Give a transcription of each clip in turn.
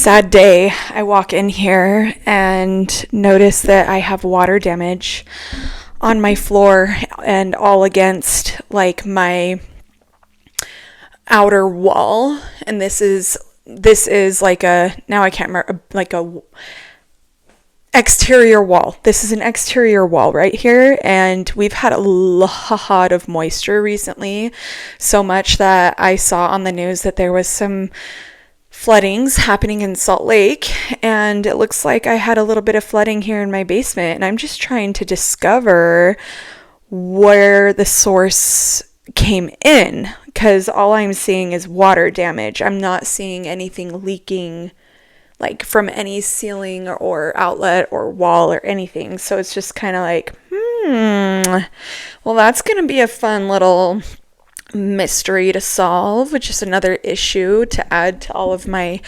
sad day. I walk in here and notice that I have water damage on my floor and all against like my outer wall. And this is like a, now I can't remember, like a exterior wall. This is an exterior wall right here, and we've had a lot of moisture recently, so much that I saw on the news that there was some floodings happening in Salt Lake, and it looks like I had a little bit of flooding here in my basement, and I'm just trying to discover where the source came in, because all I'm seeing is water damage. I'm not seeing anything leaking like from any ceiling or outlet or wall or anything. So it's just kind of like, well, that's going to be a fun little mystery to solve, which is another issue to add to all of my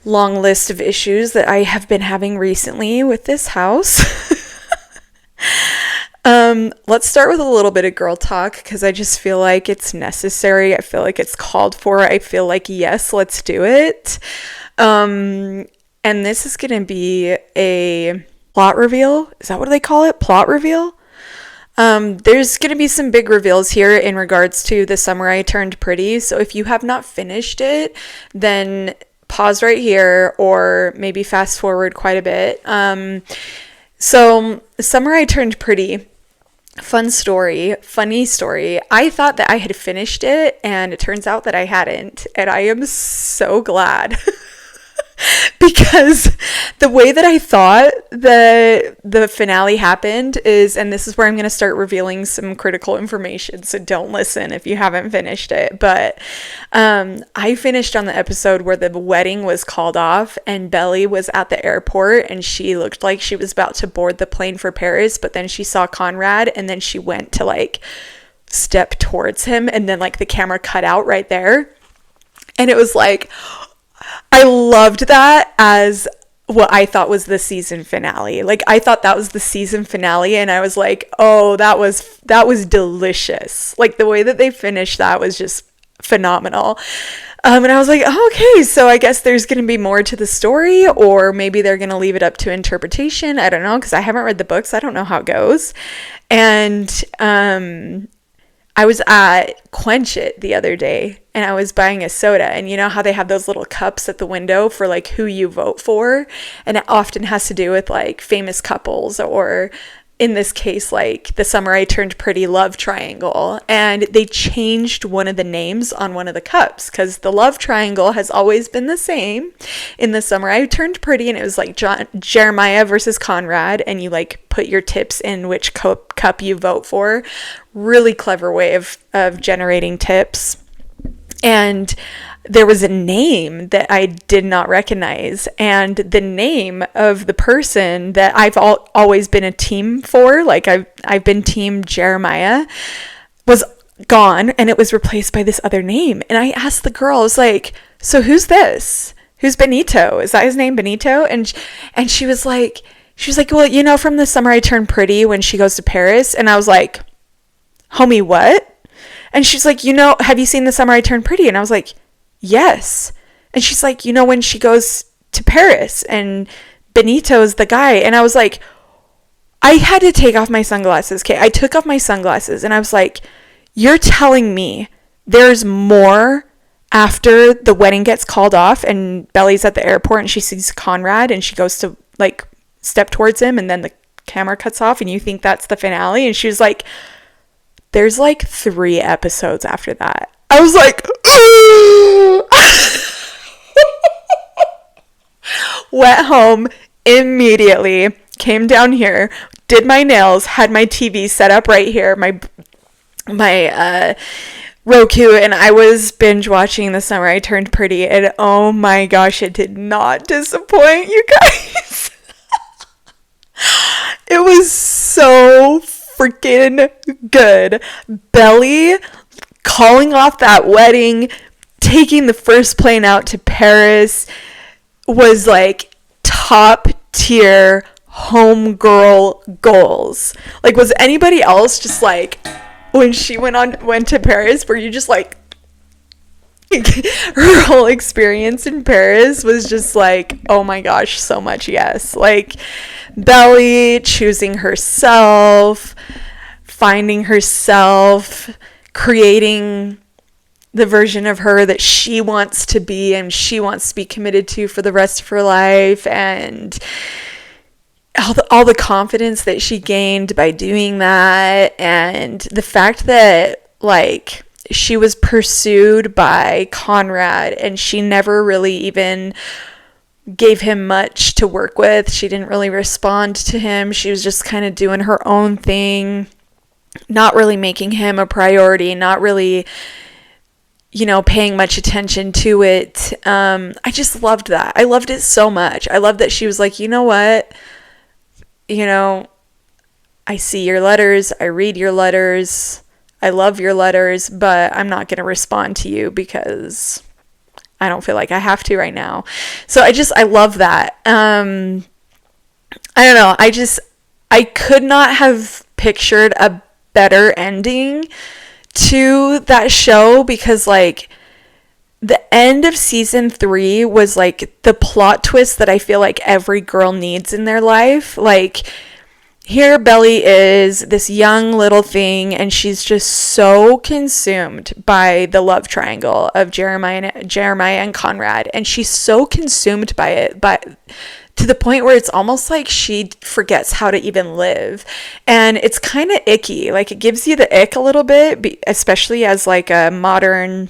long list of issues that I have been having recently with this house. Let's start with a little bit of girl talk, because I just feel like it's necessary. I feel like it's called for. I feel like, yes, let's do it. And this is going to be a plot reveal. Is that what they call it? Plot reveal? There's going to be some big reveals here in regards to The Summer I Turned Pretty. So if you have not finished it, then pause right here or maybe fast forward quite a bit. So The Summer I Turned Pretty, funny story. I thought that I had finished it, and it turns out that I hadn't. And I am so glad. Because the way that I thought the finale happened is, and this is where I'm going to start revealing some critical information, so don't listen if you haven't finished it, but I finished on the episode where the wedding was called off and Belly was at the airport and she looked like she was about to board the plane for Paris, but then she saw Conrad and then she went to like step towards him, and then like the camera cut out right there, and it was like, I loved that as what I thought was the season finale. Like, I thought that was the season finale, and I was like, oh, that was delicious. Like, the way that they finished that was just phenomenal. And I was like, oh, okay, so I guess there's going to be more to the story, or maybe they're going to leave it up to interpretation. I don't know, because I haven't read the books. I don't know how it goes. And I was at Quench It the other day, and I was buying a soda, and you know how they have those little cups at the window for like who you vote for, and it often has to do with like famous couples, or in this case like The Summer I Turned Pretty love triangle, and they changed one of the names on one of the cups, because the love triangle has always been the same in The Summer I Turned Pretty, and it was like Jeremiah versus Conrad, and you like put your tips in which cup you vote for. Really clever way of generating tips. And there was a name that I did not recognize, and the name of the person that I've always been a team for, like I've been team Jeremiah, was gone, and it was replaced by this other name. And I asked the girl, I was like, so who's this? Who's Benito? Is that his name, Benito? And she was like, well, you know, from The Summer I Turned Pretty when she goes to Paris. And I was like, homie, what? And she's like, you know, have you seen The Summer I Turned Pretty? And I was like, yes. And she's like, you know, when she goes to Paris and Benito's the guy. And I was like, I had to take off my sunglasses. Okay, I took off my sunglasses and I was like, you're telling me there's more after the wedding gets called off and Belly's at the airport and she sees Conrad and she goes to like step towards him and then the camera cuts off and you think that's the finale? And she was like, there's like 3 episodes after that. I was like, went home immediately, came down here, did my nails, had my TV set up right here, my Roku, and I was binge watching The Summer I Turned Pretty, and oh my gosh, it did not disappoint, you guys. It was so freaking good. Belly calling off that wedding, taking the first plane out to Paris was like top tier homegirl goals. Like, was anybody else just like, when she went to Paris, were you just like her whole experience in Paris was just like, oh my gosh, so much yes. Like, Belly choosing herself, finding herself, creating the version of her that she wants to be and she wants to be committed to for the rest of her life, and all the confidence that she gained by doing that, and the fact that, like, she was pursued by Conrad and she never really even gave him much to work with. She didn't really respond to him. She was just kind of doing her own thing, not really making him a priority, not really, paying much attention to it. I just loved that. I loved it so much. I loved that she was like, you know what? I see your letters. I read your letters. I love your letters, but I'm not going to respond to you because I don't feel like I have to right now. So I love that. I don't know. I could not have pictured a better ending to that show, because, like, the end of season 3 was like the plot twist that I feel like every girl needs in their life. Like, here Belly is this young little thing, and she's just so consumed by the love triangle of Jeremiah and Conrad, and she's so consumed by it, but to the point where it's almost like she forgets how to even live. And it's kind of icky. Like, it gives you the ick a little bit, especially as, like, a modern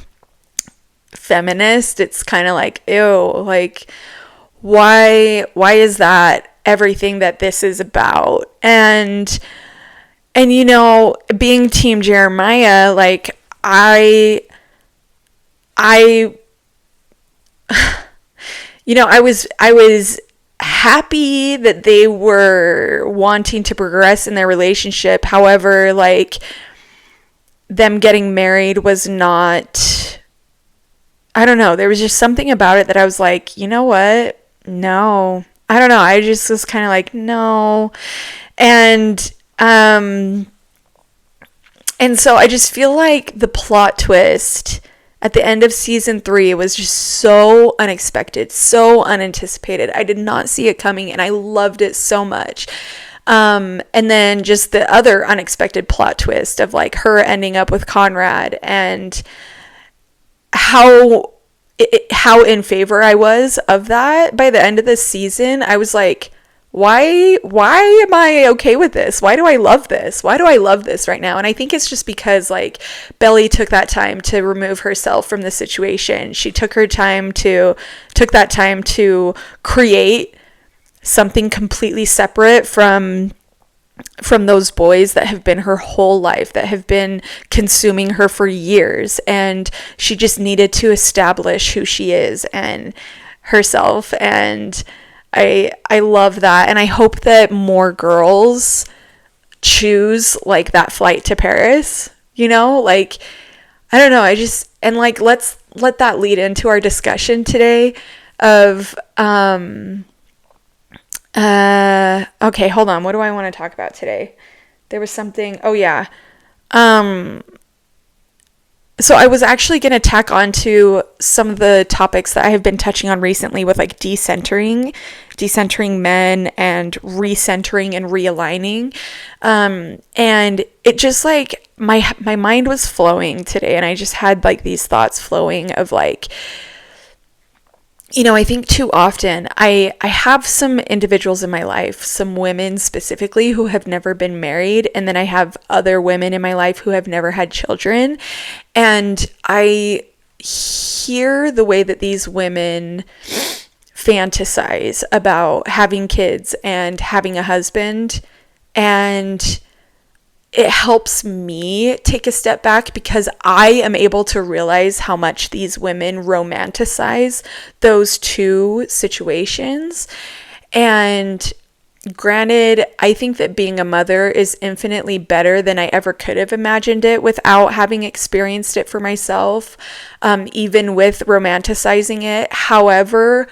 feminist. It's kind of like, ew, like, why is that everything that this is about? And being team Jeremiah, like, I was happy that they were wanting to progress in their relationship. However, like, them getting married was not, I don't know, there was just something about it that I was like, you know what? No. I don't know. I just was kind of like, no. And so I just feel like the plot twist at the end of season 3 was just so unexpected, so unanticipated. I did not see it coming, and I loved it so much. And then just the other unexpected plot twist of, like, her ending up with Conrad, and how in favor I was of that by the end of this season. I was like, why am I okay with this? Why do I love this? Why do I love this right now? And I think it's just because, like, Belly took that time to remove herself from the situation. She took that time to create something completely separate from those boys that have been her whole life, that have been consuming her for years. And she just needed to establish who she is and herself. And I love that. And I hope that more girls choose, like, that flight to Paris, like, I don't know. And, like, let's let that lead into our discussion today of, okay, hold on. What do I want to talk about today? There was something, oh yeah. So I was actually going to tack on to some of the topics that I have been touching on recently with, like, decentering men and recentering and realigning. And it just, like, my mind was flowing today, and I just had, like, these thoughts flowing of, like, I think too often I have some individuals in my life, some women specifically, who have never been married. And then I have other women in my life who have never had children. And I hear the way that these women fantasize about having kids and having a husband. And it helps me take a step back, because I am able to realize how much these women romanticize those two situations. And granted, I think that being a mother is infinitely better than I ever could have imagined it without having experienced it for myself, even with romanticizing it. However,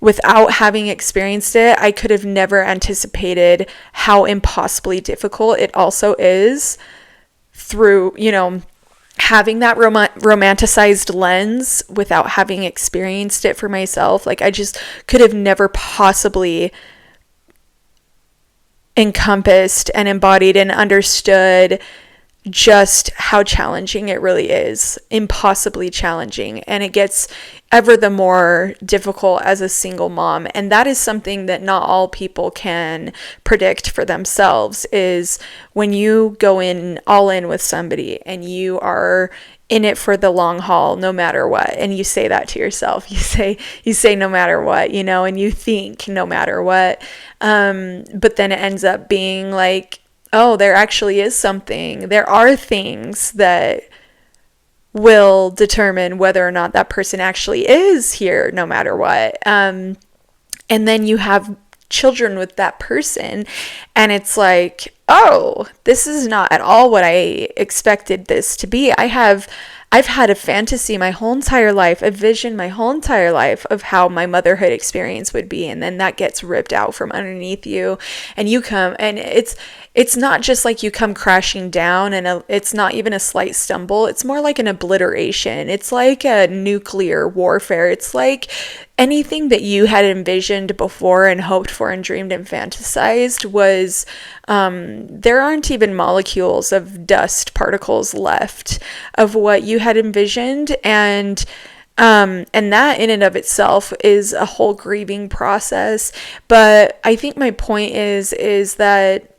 without having experienced it, I could have never anticipated how impossibly difficult it also is through having that romanticized lens without having experienced it for myself, like I just could have never possibly encompassed and embodied and understood just how challenging it really is, impossibly challenging. And it gets ever the more difficult as a single mom. And that is something that not all people can predict for themselves, is when you go in all in with somebody and you are in it for the long haul, no matter what. And you say that to yourself, you say no matter what, you know, and you think no matter what. But then it ends up being like, oh, there actually is something. There are things that will determine whether or not that person actually is here, no matter what. And then you have children with that person, and it's like, oh, this is not at all what I expected this to be. I've had a fantasy my whole entire life, a vision my whole entire life of how my motherhood experience would be, and then that gets ripped out from underneath you, and you come, and it's not just like you come crashing down, and it's not even a slight stumble. It's more like an obliteration. It's like a nuclear warfare. It's like anything that you had envisioned before and hoped for and dreamed and fantasized was, there aren't even molecules of dust particles left of what you had envisioned. And that in and of itself is a whole grieving process. But I think my point is that,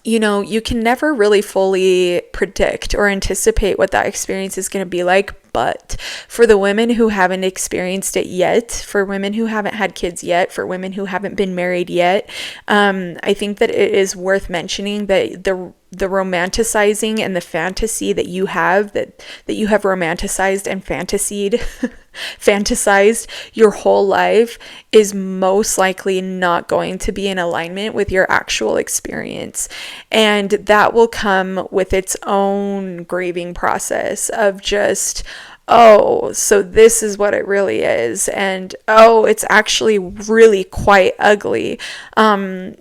you know, you can never really fully predict or anticipate what that experience is going to be like. But for the women who haven't experienced it yet, for women who haven't had kids yet, for women who haven't been married yet, I think that it is worth mentioning that the romanticizing and the fantasy that you have, that you have romanticized and fantasized your whole life, is most likely not going to be in alignment with your actual experience. And that will come with its own grieving process of just, oh, so this is what it really is. And oh, it's actually really quite ugly.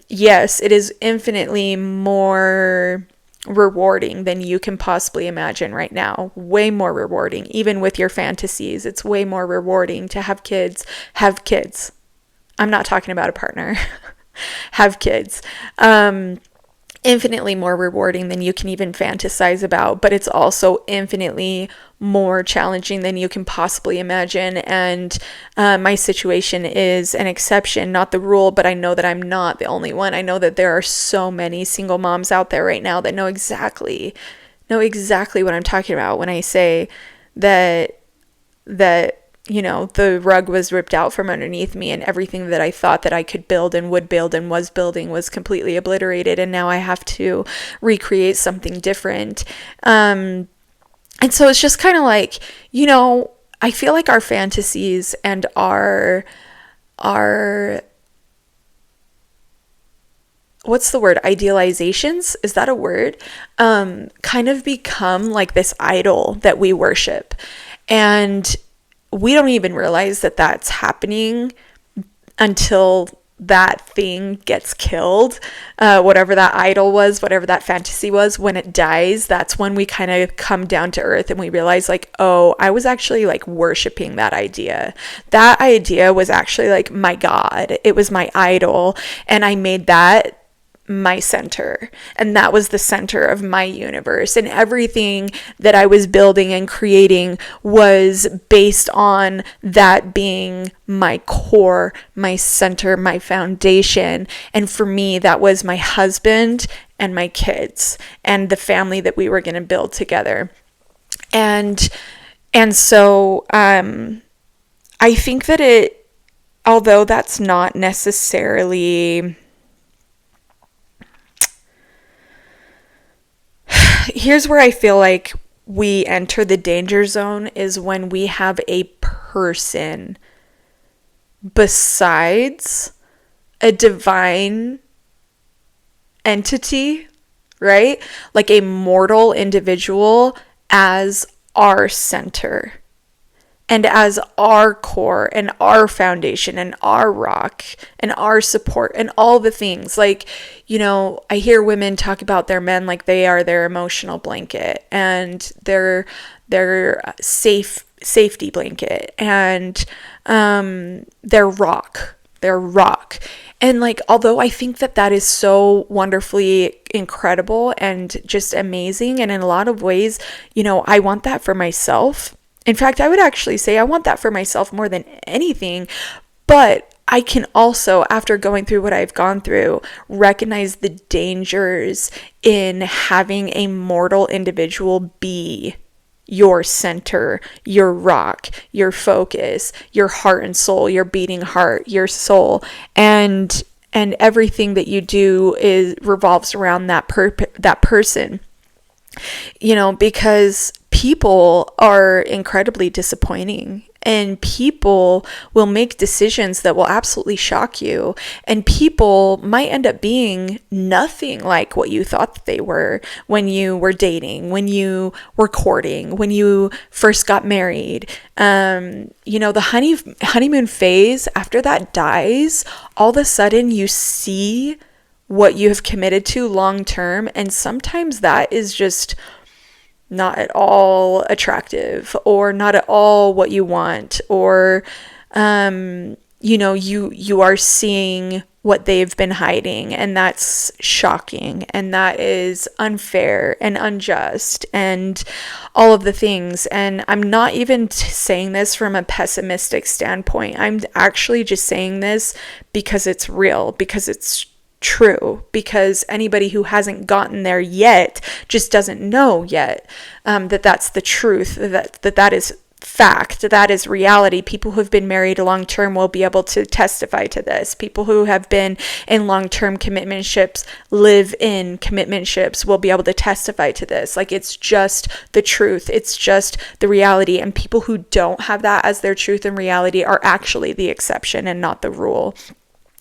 Yes, it is infinitely more rewarding than you can possibly imagine right now. Way more rewarding. Even with your fantasies, it's way more rewarding to have kids. Have kids. I'm not talking about a partner. Have kids. Infinitely more rewarding than you can even fantasize about, but it's also infinitely more challenging than you can possibly imagine. And my situation is an exception, not the rule, but I know that I'm not the only one. I know that there are so many single moms out there right now that know exactly what I'm talking about when I say that you know, the rug was ripped out from underneath me, and everything that I thought that I could build and would build and was building was completely obliterated, and now I have to recreate something different. And so it's just kind of like, you know, I feel like our fantasies and our what's the word? Idealizations? Is that a word? Kind of become like this idol that we worship. And we don't even realize that that's happening until that thing gets killed. Whatever that idol was, whatever that fantasy was, when it dies, that's when we kind of come down to earth and we realize like, oh, I was actually like worshiping that idea. That idea was actually like my God. It was my idol. And I made that my center, and that was the center of my universe, and everything that I was building and creating was based on that being my core, my center, my foundation. And for me, that was my husband and my kids and the family that we were going to build together. And so I think that although that's not necessarily, here's where I feel like we enter the danger zone, is when we have a person besides a divine entity, right? Like a mortal individual as our center. and as our core and our foundation and our rock and our support and all the things. Like, I hear women talk about their men like they are their emotional blanket and their safety blanket and their rock. And like, although I think that is so wonderfully incredible and just amazing, and in a lot of ways, I want that for myself. In fact, I would actually say I want that for myself more than anything. But I can also, after going through what I've gone through, recognize the dangers in having a mortal individual be your center, your rock, your focus, your heart and soul, your beating heart, your soul, and everything that you do revolves around that person. Because people are incredibly disappointing, and people will make decisions that will absolutely shock you, and people might end up being nothing like what you thought that they were when you were dating, when you were courting, when you first got married. The honeymoon phase, after that dies, all of a sudden you see what you have committed to long term, and sometimes that is just not at all attractive or not at all what you want, or you are seeing what they've been hiding, and that's shocking, and that is unfair and unjust and all of the things. And I'm not even saying this from a pessimistic standpoint. I'm actually just saying this because it's real, because it's true, because anybody who hasn't gotten there yet just doesn't know yet that's the truth, that is fact, that is reality. People who have been married long term will be able to testify to this. People who have been in long-term commitmentships, live in commitmentships, will be able to testify to this. Like, it's just the truth, it's just the reality. And people who don't have that as their truth and reality are actually the exception and not the rule.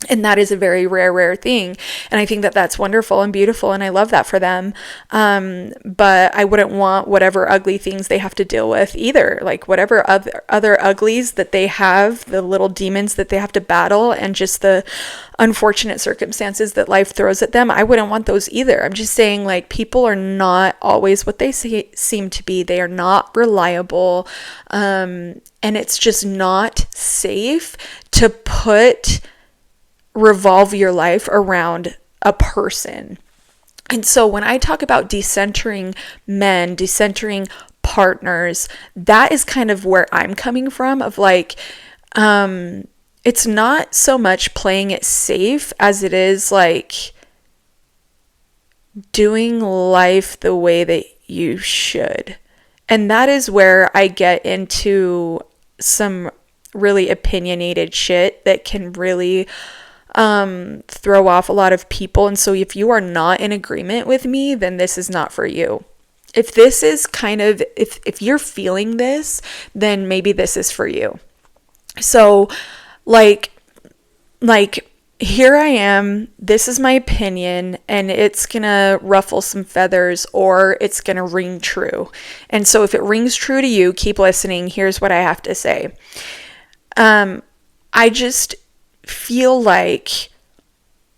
And that is a very rare thing. And I think that's wonderful and beautiful, and I love that for them. But I wouldn't want whatever ugly things they have to deal with either. Like, whatever other uglies that they have, the little demons that they have to battle, and just the unfortunate circumstances that life throws at them, I wouldn't want those either. I'm just saying, like, people are not always what they seem to be. They are not reliable. And it's just not safe to revolve your life around a person. And so when I talk about decentering men, decentering partners, that is kind of where I'm coming from, of like, it's not so much playing it safe as it is like doing life the way that you should. And that is where I get into some really opinionated shit that can really throw off a lot of people. And so if you are not in agreement with me, then this is not for you. If this is if you're feeling this, then maybe this is for you. So like here I am, this is my opinion, and it's gonna ruffle some feathers, or it's gonna ring true. And so if it rings true to you, keep listening. Here's what I have to say. I just feel like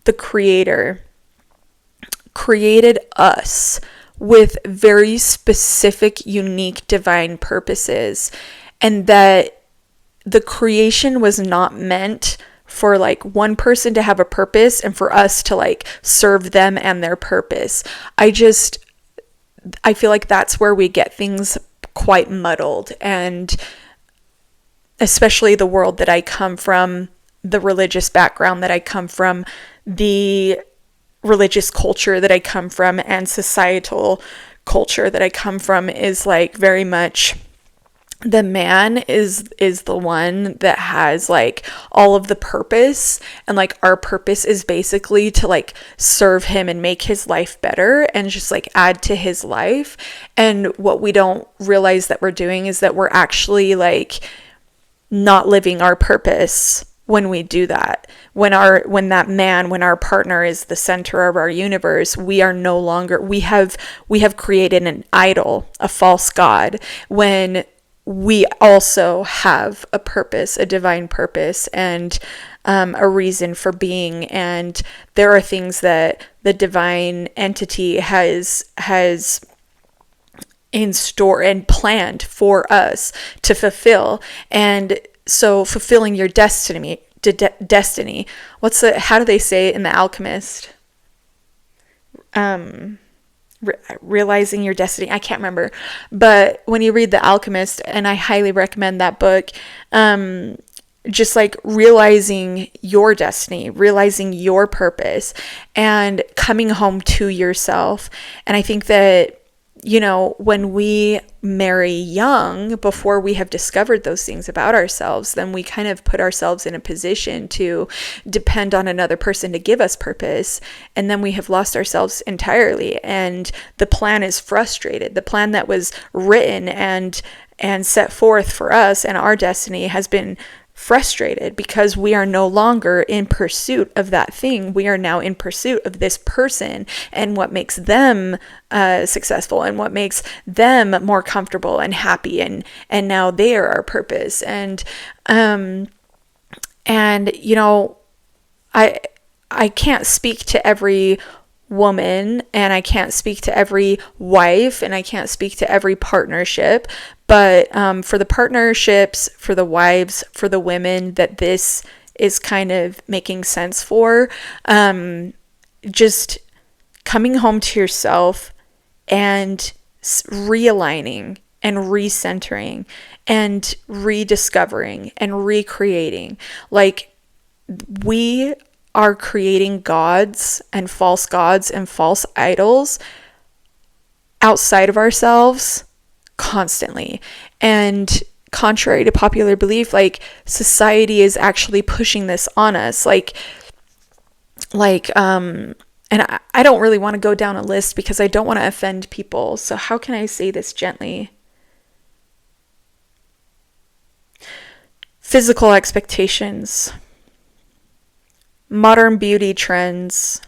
the Creator created us with very specific, unique, divine purposes, and that the creation was not meant for like one person to have a purpose and for us to like serve them and their purpose. I feel like that's where we get things quite muddled, and especially the world that I come from, the religious background that I come from, the religious culture that I come from, and societal culture that I come from is like very much the man is the one that has like all of the purpose, and like our purpose is basically to like serve him and make his life better and just like add to his life. And what we don't realize that we're doing is that we're actually like not living our purpose when we do that. When our partner is the center of our universe, we are no longer, we have created an idol, a false god. When we also have a purpose, a divine purpose, and a reason for being. And there are things that the divine entity has in store and planned for us to fulfill. And so fulfilling your destiny, how do they say it in The Alchemist? Realizing your destiny. I can't remember. But when you read The Alchemist, and I highly recommend that book, just like realizing your destiny, realizing your purpose, and coming home to yourself. And I think that, when we marry young, before we have discovered those things about ourselves, then we kind of put ourselves in a position to depend on another person to give us purpose. And then we have lost ourselves entirely. And the plan is frustrated. The plan that was written and set forth for us and our destiny has been frustrated because we are no longer in pursuit of that thing. We are now in pursuit of this person and what makes them successful and what makes them more comfortable and happy, and now they are our purpose. And I can't speak to every woman, and I can't speak to every wife, and I can't speak to every partnership, but for the partnerships, for the wives, for the women that this is kind of making sense for, just coming home to yourself and realigning and recentering and rediscovering and recreating. Like, we are creating gods and false idols outside of ourselves constantly. And contrary to popular belief, like, society is actually pushing this on us. And I don't really want to go down a list because I don't want to offend people. So how can I say this gently? Physical expectations, modern beauty trends.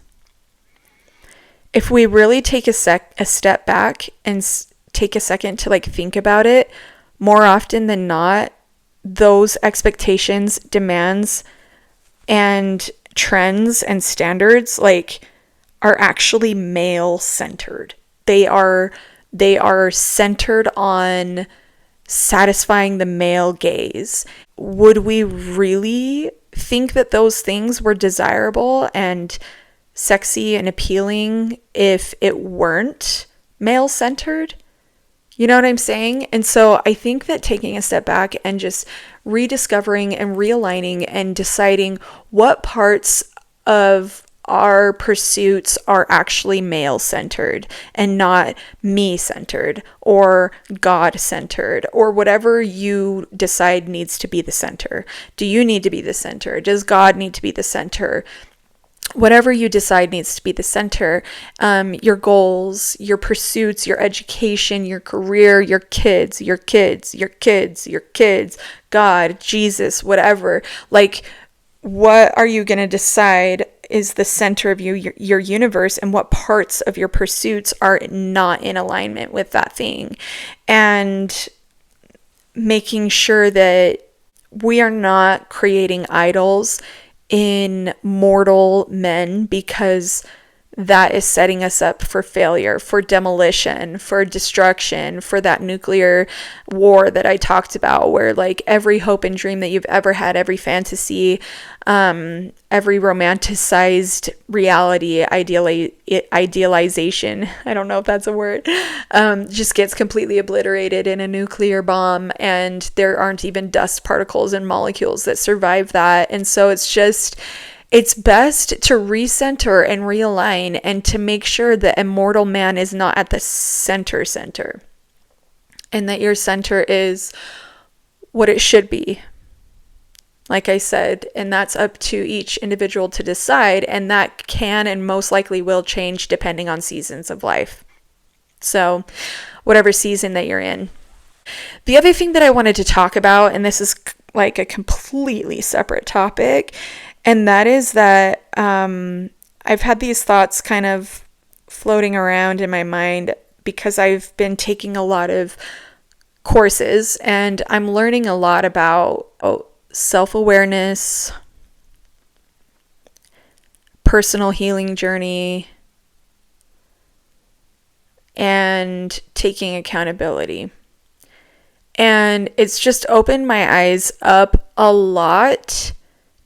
If we really take a step back and take a second to think about it, more often than not, those expectations, demands, and trends and standards are actually male centered. They are centered on satisfying the male gaze. Would we really think that those things were desirable and sexy and appealing if it weren't male centered? You know what I'm saying? And so I think that taking a step back and just rediscovering and realigning and deciding what parts of our pursuits are actually male-centered and not me-centered or God-centered or whatever you decide needs to be the center. Do you need to be the center? Does God need to be the center? Whatever you decide needs to be the center. Your goals, your pursuits, your education, your career, your kids, God, Jesus, whatever. What are you going to decide is the center of your universe, and what parts of your pursuits are not in alignment with that thing? And making sure that we are not creating idols in mortal men, because that is setting us up for failure, for demolition, for destruction, for that nuclear war that I talked about, where every hope and dream that you've ever had, every fantasy, every romanticized reality, idealization, I don't know if that's a word, just gets completely obliterated in a nuclear bomb, and there aren't even dust particles and molecules that survive that. And so it's best to recenter and realign and to make sure that immortal man is not at the center, and that your center is what it should be. Like I said, and that's up to each individual to decide, and that can and most likely will change depending on seasons of life. So, whatever season that you're in. The other thing that I wanted to talk about, and this is a completely separate topic, and that is that I've had these thoughts kind of floating around in my mind because I've been taking a lot of courses, and I'm learning a lot about self-awareness, personal healing journey, and taking accountability. And it's just opened my eyes up a lot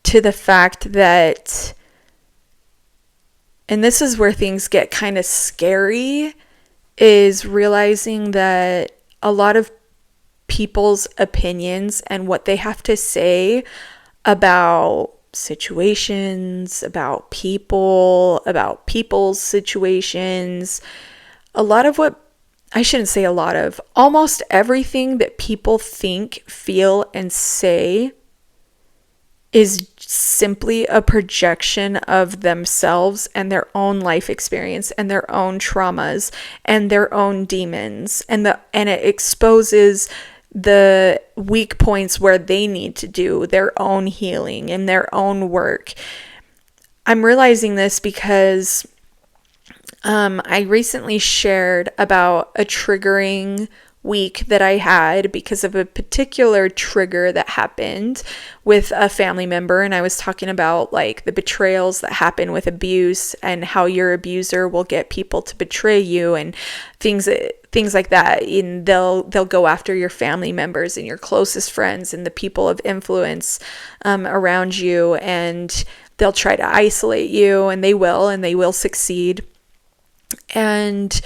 to the fact that, and this is where things get kind of scary, is realizing that a lot of people's opinions and what they have to say about situations, about people, about people's situations, almost everything that people think, feel, and say is simply a projection of themselves and their own life experience and their own traumas and their own demons, and it exposes the weak points where they need to do their own healing and their own work. I'm realizing this because I recently shared about a triggering week that I had because of a particular trigger that happened with a family member. And I was talking about like the betrayals that happen with abuse and how your abuser will get people to betray you and things like that. And they'll go after your family members and your closest friends and the people of influence around you, and they'll try to isolate you, and they will succeed. And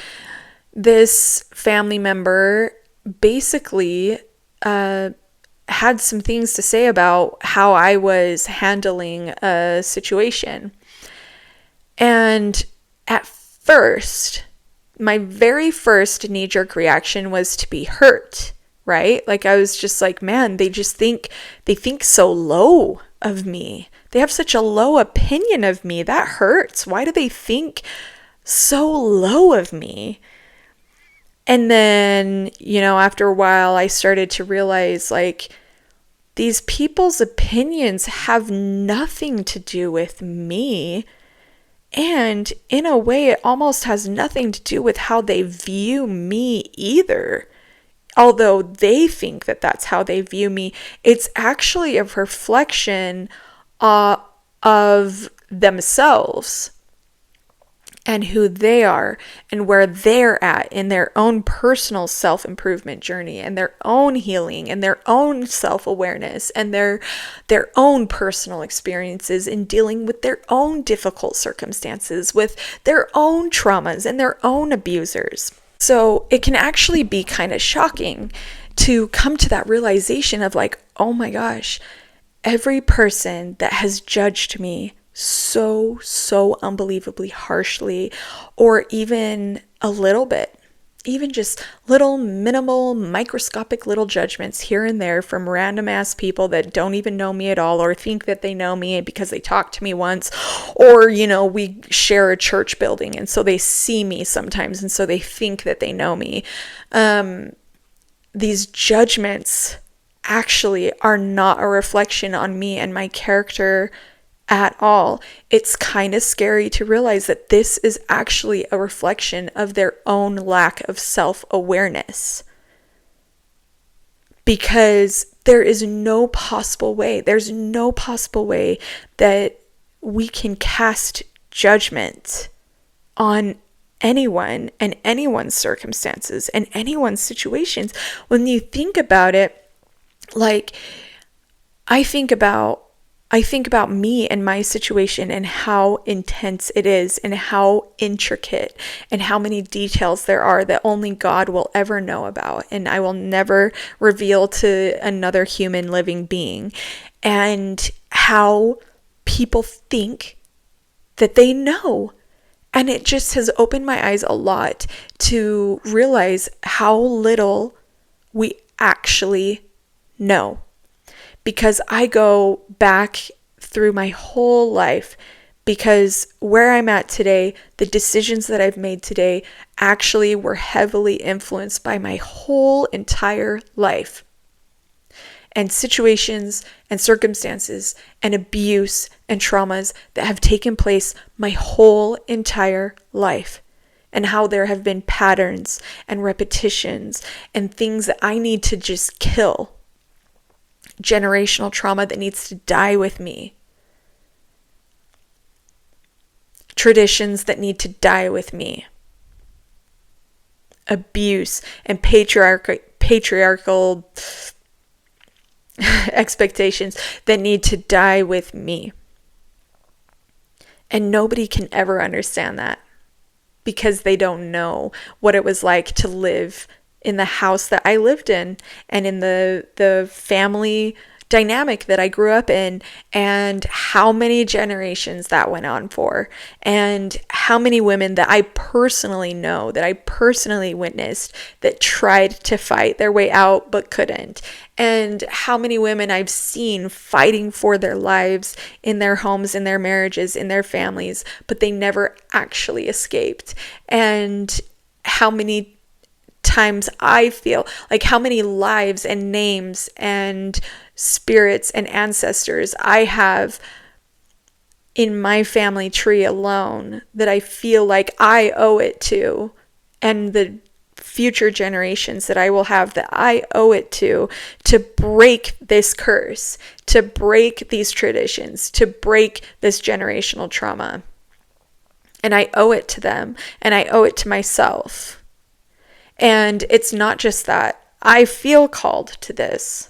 this family member basically had some things to say about how I was handling a situation. And at first, my very first knee-jerk reaction was to be hurt, right? Like I was just like, man, they think so low of me. They have such a low opinion of me. That hurts. Why do they think so low of me? And then, after a while, I started to realize like these people's opinions have nothing to do with me. And in a way, it almost has nothing to do with how they view me either. Although they think that that's how they view me, it's actually a reflection of themselves and who they are and where they're at in their own personal self-improvement journey and their own healing and their own self-awareness and their own personal experiences in dealing with their own difficult circumstances, with their own traumas and their own abusers. So it can actually be kind of shocking to come to that realization of like, oh my gosh, every person that has judged me so unbelievably harshly, or even a little bit, even just little minimal microscopic little judgments here and there from random ass people that don't even know me at all, or think that they know me because they talked to me once, or we share a church building and so they see me sometimes and so they think that they know me. These judgments actually are not a reflection on me and my character at all. It's kind of scary to realize that this is actually a reflection of their own lack of self-awareness. Because there's no possible way that we can cast judgment on anyone and anyone's circumstances and anyone's situations. When you think about it, like I think about me and my situation and how intense it is and how intricate and how many details there are that only God will ever know about and I will never reveal to another human living being, and how people think that they know. And it just has opened my eyes a lot to realize how little we actually know. Because I go back through my whole life, because where I'm at today, the decisions that I've made today actually were heavily influenced by my whole entire life. And situations and circumstances and abuse and traumas that have taken place my whole entire life. and how there have been patterns and repetitions and things that I need to just kill. Generational trauma that needs to die with me. Traditions that need to die with me. Abuse and patriarchal expectations that need to die with me. And nobody can ever understand that because they don't know what it was like to live in the house that I lived in and in the family dynamic that I grew up in, and how many generations that went on for, and how many women that I personally know, that I personally witnessed, that tried to fight their way out but couldn't, and how many women I've seen fighting for their lives in their homes, in their marriages, in their families, but they never actually escaped. And how many times I feel like how many lives and names and spirits and ancestors I have in my family tree alone that I feel like I owe it to, and the future generations that I will have that I owe it to break this curse, to break these traditions, to break this generational trauma. And I owe it to them, and I owe it to myself. And it's not just that. I feel called to this.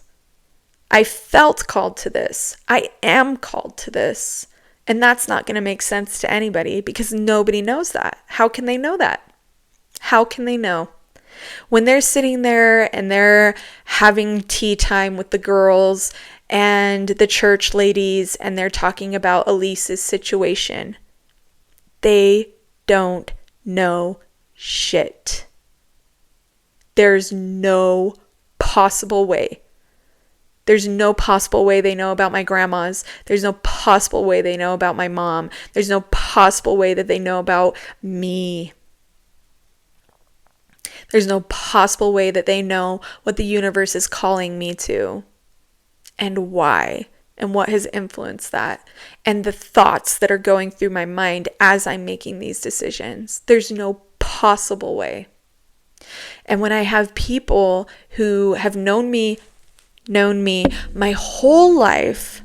I felt called to this. I am called to this. And that's not going to make sense to anybody because nobody knows that. How can they know that? How can they know? When they're sitting there and they're having tea time with the girls and the church ladies and they're talking about Elise's situation, they don't know shit. There's no possible way. There's no possible way they know about my grandmas. There's no possible way they know about my mom. There's no possible way that they know about me. There's no possible way that they know what the universe is calling me to and why and what has influenced that and the thoughts that are going through my mind as I'm making these decisions. There's no possible way. And when I have people who have known me my whole life,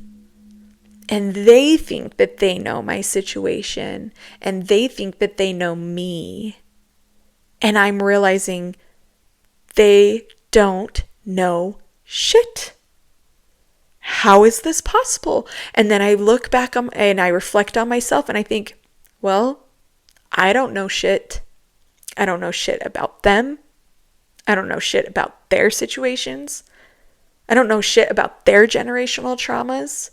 and they think that they know my situation, and they think that they know me, and I'm realizing they don't know shit. How is this possible? And then I look back on and I reflect on myself and I think, well, I don't know shit. I don't know shit about them. I don't know shit about their situations. I don't know shit about their generational traumas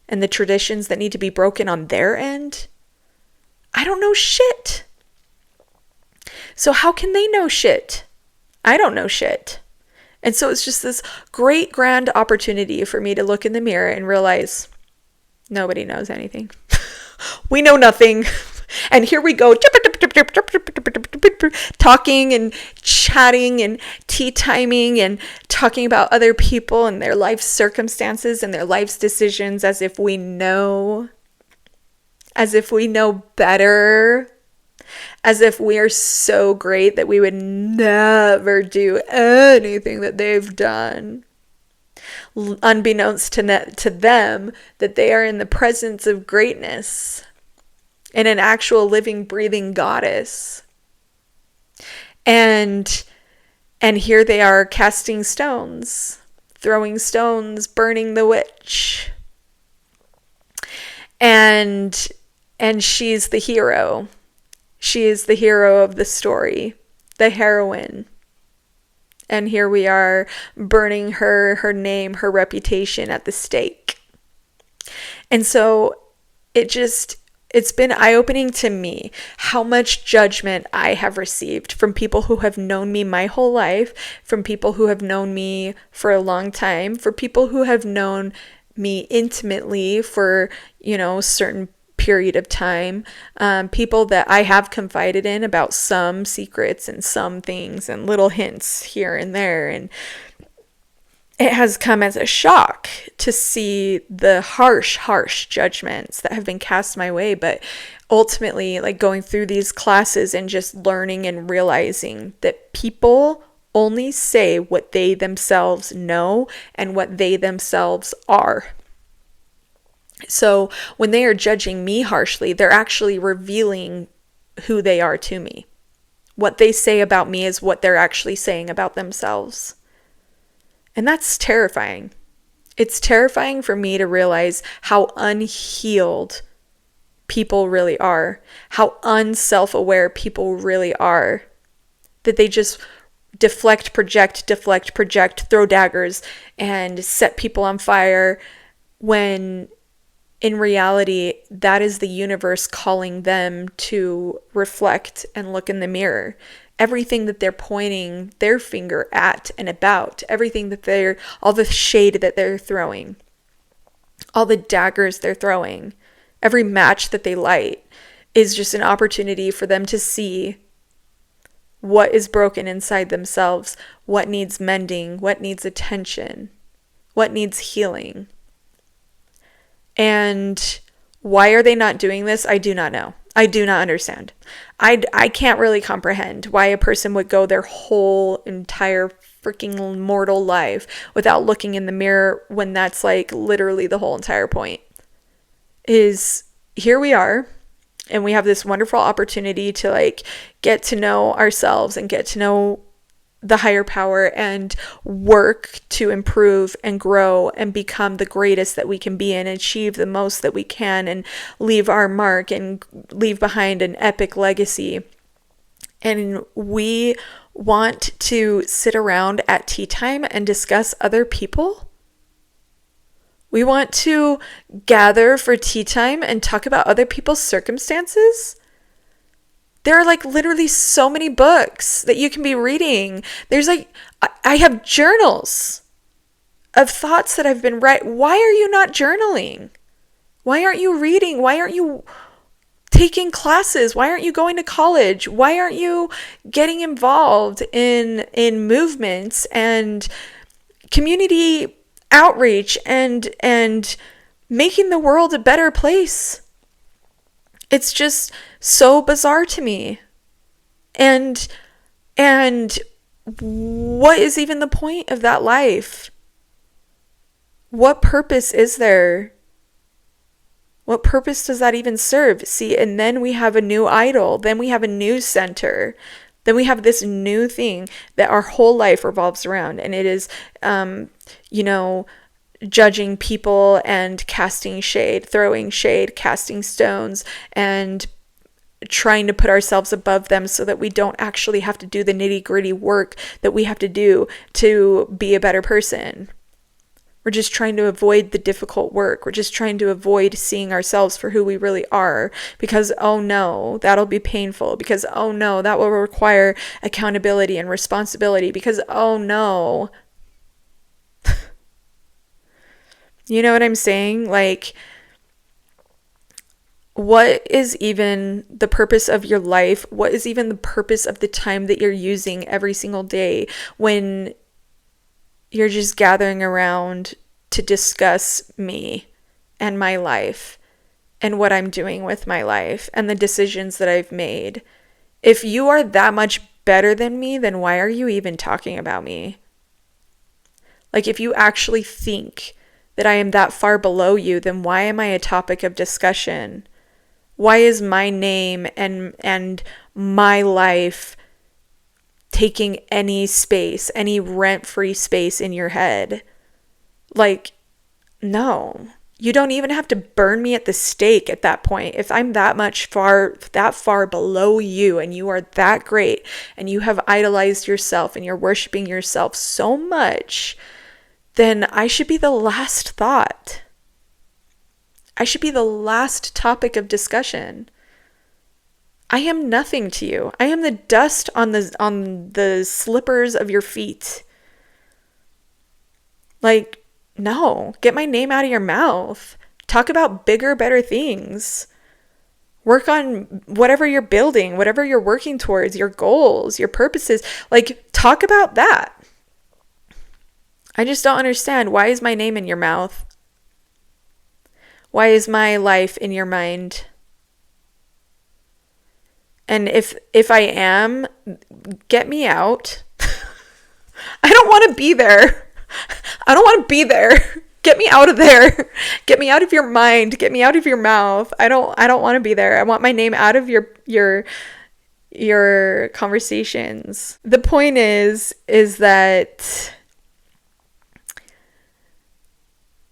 and the traditions that need to be broken on their end. I don't know shit. So how can they know shit? I don't know shit. And so it's just this great grand opportunity for me to look in the mirror and realize nobody knows anything. We know nothing. And here we go, talking and chatting and tea timing and talking about other people and their life circumstances and their life's decisions as if we know better, as if we are so great that we would never do anything that they've done. Unbeknownst to them that they are in the presence of greatness and an actual living, breathing goddess. And here they are casting stones, throwing stones, burning the witch. And she's the hero. She is the hero of the story, the heroine. And here we are burning her name, her reputation at the stake. And so it's been eye-opening to me how much judgment I have received from people who have known me my whole life, from people who have known me for a long time, for people who have known me intimately for, a certain period of time, people that I have confided in about some secrets and some things and little hints here and there. it has come as a shock to see the harsh judgments that have been cast my way. But ultimately, like going through these classes and just learning and realizing that people only say what they themselves know and what they themselves are. So when they are judging me harshly, they're actually revealing who they are to me. What they say about me is what they're actually saying about themselves. And that's terrifying. It's terrifying for me to realize how unhealed people really are, how unself-aware people really are, that they just deflect, project, throw daggers, and set people on fire, when in reality, that is the universe calling them to reflect and look in the mirror. Everything that they're pointing their finger at and about, everything that all the shade that they're throwing, all the daggers they're throwing, every match that they light is just an opportunity for them to see what is broken inside themselves, what needs mending, what needs attention, what needs healing. And why are they not doing this? I do not know. I do not understand. I can't really comprehend why a person would go their whole entire freaking mortal life without looking in the mirror, when that's like literally the whole entire point. Is here we are, and we have this wonderful opportunity to like get to know ourselves and get to know the higher power and work to improve and grow and become the greatest that we can be and achieve the most that we can and leave our mark and leave behind an epic legacy. And we want to sit around at tea time and discuss other people. We want to gather for tea time and talk about other people's circumstances. There are like literally so many books that you can be reading. There's like, I have journals of thoughts that I've been writing. Why are you not journaling? Why aren't you reading? Why aren't you taking classes? Why aren't you going to college? Why aren't you getting involved in movements and community outreach and making the world a better place? It's just so bizarre to me. And what is even the point of that life? What purpose is there? What purpose does that even serve? See, and then we have a new idol. Then we have a new center. Then we have this new thing that our whole life revolves around. And it is, judging people and casting shade, throwing shade, casting stones, and trying to put ourselves above them so that we don't actually have to do the nitty-gritty work that we have to do to be a better person. We're just trying to avoid the difficult work. We're just trying to avoid seeing ourselves for who we really are, because, oh no, that'll be painful, because, oh no, that will require accountability and responsibility, because, oh no. You know what I'm saying? Like, what is even the purpose of your life? What is even the purpose of the time that you're using every single day when you're just gathering around to discuss me and my life and what I'm doing with my life and the decisions that I've made? If you are that much better than me, then why are you even talking about me? Like, if you actually think that I am that far below you, then why am I a topic of discussion? Why is my name and my life taking any space, any rent-free space in your head? Like, no. You don't even have to burn me at the stake at that point. If I'm that far below you, and you are that great, and you have idolized yourself and you're worshiping yourself so much, then I should be the last thought. I should be the last topic of discussion. I am nothing to you. I am the dust on the slippers of your feet. Like, no, get my name out of your mouth. Talk about bigger, better things. Work on whatever you're building, whatever you're working towards, your goals, your purposes. Like, talk about that. I just don't understand. Why is my name in your mouth? Why is my life in your mind? And if I am, get me out. I don't want to be there. I don't want to be there. Get me out of there. Get me out of your mind. Get me out of your mouth. I don't want to be there. I want my name out of your conversations. The point is that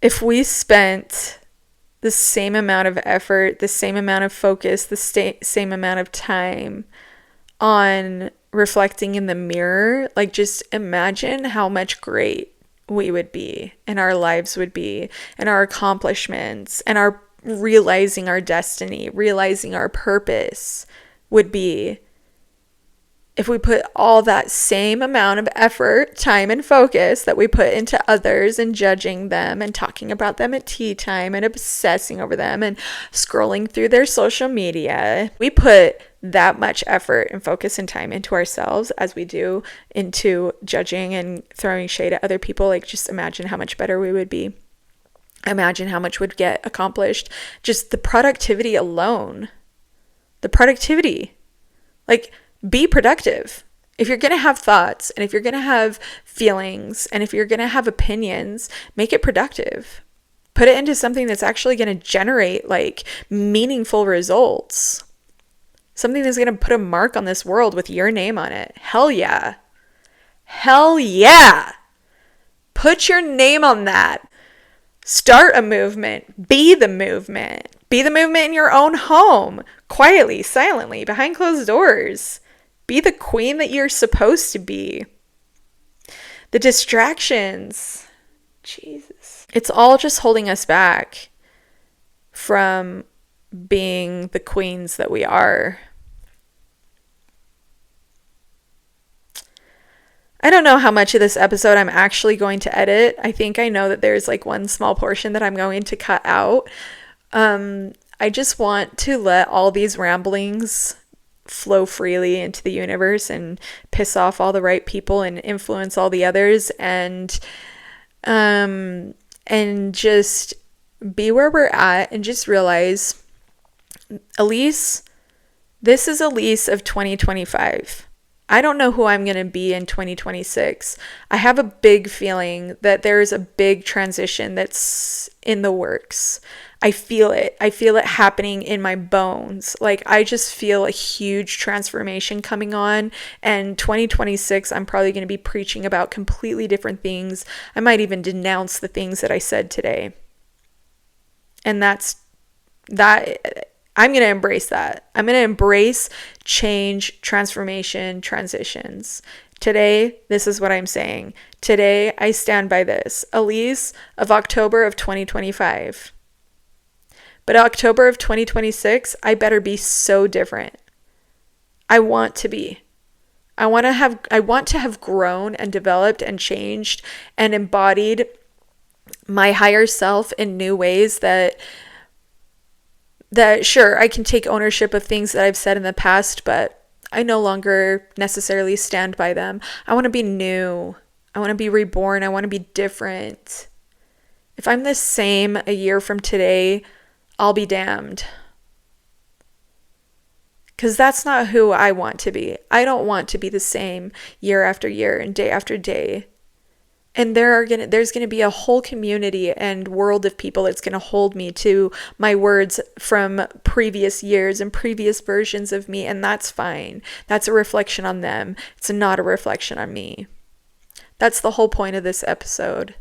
if we spent the same amount of effort, the same amount of focus, the same amount of time on reflecting in the mirror, like, just imagine how much great we would be and our lives would be, and our accomplishments and our realizing our destiny, realizing our purpose would be, if we put all that same amount of effort, time, and focus that we put into others and judging them and talking about them at tea time and obsessing over them and scrolling through their social media, we put that much effort and focus and time into ourselves as we do into judging and throwing shade at other people. Like, just imagine how much better we would be. Imagine how much would get accomplished. Just the productivity alone. The productivity. Like, be productive. If you're going to have thoughts, and if you're going to have feelings, and if you're going to have opinions, make it productive. Put it into something that's actually going to generate, like, meaningful results. Something that's going to put a mark on this world with your name on it. Hell yeah. Hell yeah. Put your name on that. Start a movement. Be the movement. Be the movement in your own home. Quietly, silently, behind closed doors. Be the queen that you're supposed to be. The distractions. Jesus. It's all just holding us back from being the queens that we are. I don't know how much of this episode I'm actually going to edit. I think I know that there's like one small portion that I'm going to cut out. I just want to let all these ramblings flow freely into the universe and piss off all the right people and influence all the others, and just be where we're at and just realize, Elise, this is Elise of 2025. I don't know who I'm going to be in 2026. I have a big feeling that there's a big transition that's in the works. I feel it. I feel it happening in my bones. Like, I just feel a huge transformation coming on. And 2026, I'm probably going to be preaching about completely different things. I might even denounce the things that I said today. And that. I'm going to embrace that. I'm going to embrace change, transformation, transitions. Today, this is what I'm saying. Today, I stand by this. Elise of October of 2025. But October of 2026, I better be so different. I want to be. I want to have grown and developed and changed and embodied my higher self in new ways that sure, I can take ownership of things that I've said in the past, but I no longer necessarily stand by them. I want to be new. I want to be reborn. I want to be different. If I'm the same a year from today, I'll be damned. Because that's not who I want to be. I don't want to be the same year after year and day after day. And there's going to be a whole community and world of people that's going to hold me to my words from previous years and previous versions of me. And that's fine. That's a reflection on them. It's not a reflection on me. That's the whole point of this episode,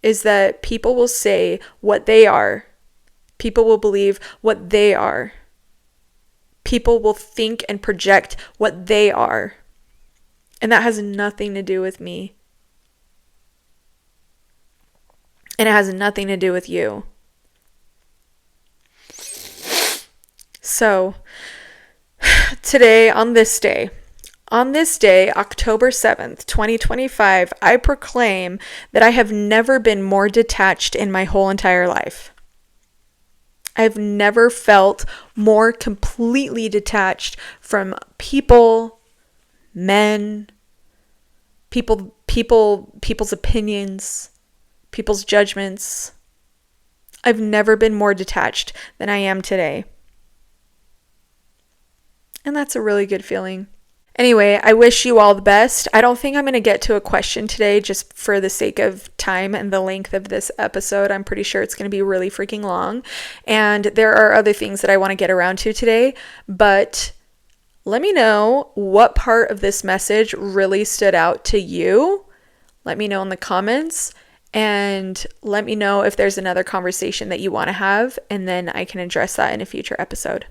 is that people will say what they are. People will believe what they are. People will think and project what they are. And that has nothing to do with me. And it has nothing to do with you. So, today, on this day, October 7th, 2025, I proclaim that I have never been more detached in my whole entire life. I've never felt more completely detached from people, men, people's opinions, people's judgments. I've never been more detached than I am today. And that's a really good feeling. Anyway, I wish you all the best. I don't think I'm going to get to a question today just for the sake of time and the length of this episode. I'm pretty sure it's going to be really freaking long. And there are other things that I want to get around to today. But let me know what part of this message really stood out to you. Let me know in the comments. And let me know if there's another conversation that you want to have. And then I can address that in a future episode.